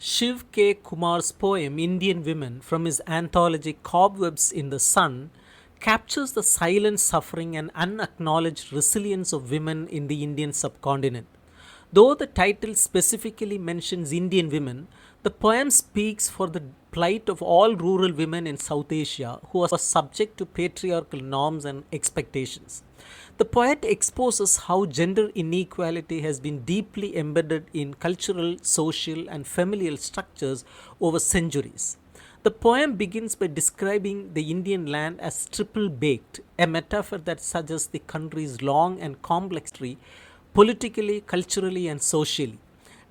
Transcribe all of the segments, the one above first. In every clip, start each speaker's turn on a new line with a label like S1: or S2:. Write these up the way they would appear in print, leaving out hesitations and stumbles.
S1: Shiv K. Kumar's poem Indian Women from his anthology Cobwebs in the Sun captures the silent suffering and unacknowledged resilience of women in the Indian subcontinent. Though the title specifically mentions Indian women, the poem speaks for the plight of all rural women in South Asia who are subject to patriarchal norms and expectations. The poet exposes how gender inequality has been deeply embedded in cultural, social, and familial structures over centuries. The poem begins by describing the Indian land as triple baked, a metaphor that suggests the country's long and complex history politically, culturally, and socially.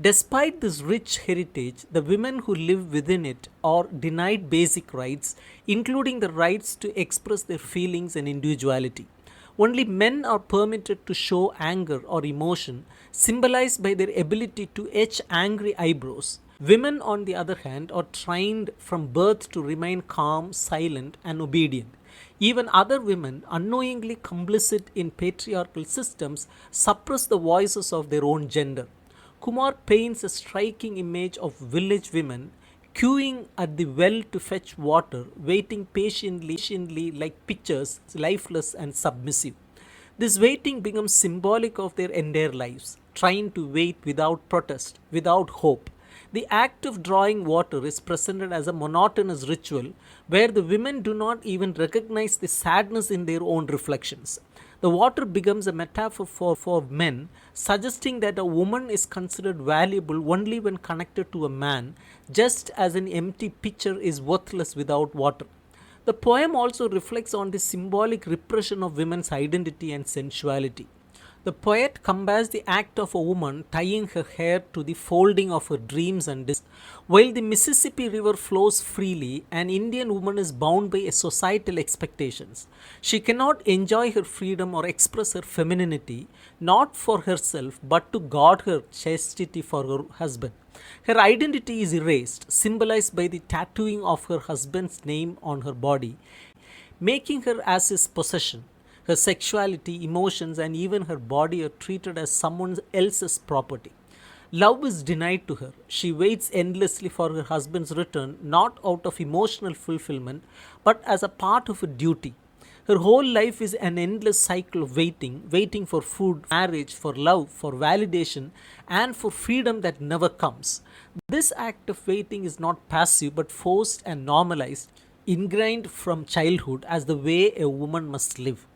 S1: Despite this rich heritage, the women who live within it are denied basic rights, including the rights to express their feelings and individuality. Only men are permitted to show anger or emotion, symbolized by their ability to etch angry eyebrows. Women, on the other hand, are trained from birth to remain calm, silent, and obedient. Even other women, unknowingly complicit in patriarchal systems, suppress the voices of their own gender. Kumar paints a striking image of village women queuing at the well to fetch water, waiting patiently like pictures, lifeless and submissive. This waiting becomes symbolic of their entire lives, trying to wait without protest, without hope. The act of drawing water is presented as a monotonous ritual where the women do not even recognize the sadness in their own reflections. The water becomes a metaphor for men, suggesting that a woman is considered valuable only when connected to a man, just as an empty pitcher is worthless without water. The poem also reflects on the symbolic repression of women's identity and sensuality. The poet compares the act of a woman tying her hair to the folding of her dreams and desires. While the Mississippi River flows freely, an Indian woman is bound by societal expectations. She cannot enjoy her freedom or express her femininity, not for herself, but to guard her chastity for her husband. Her identity is erased, symbolized by the tattooing of her husband's name on her body, making her as his possession. Her sexuality, emotions, and even her body are treated as someone else's property. Love is denied to her. She waits endlessly for her husband's return, not out of emotional fulfillment, but as a part of a duty. Her whole life is an endless cycle of waiting for food, marriage, for love, for validation, and for freedom that never comes. This act of waiting is not passive but forced and normalized, ingrained from childhood as the way a woman must live.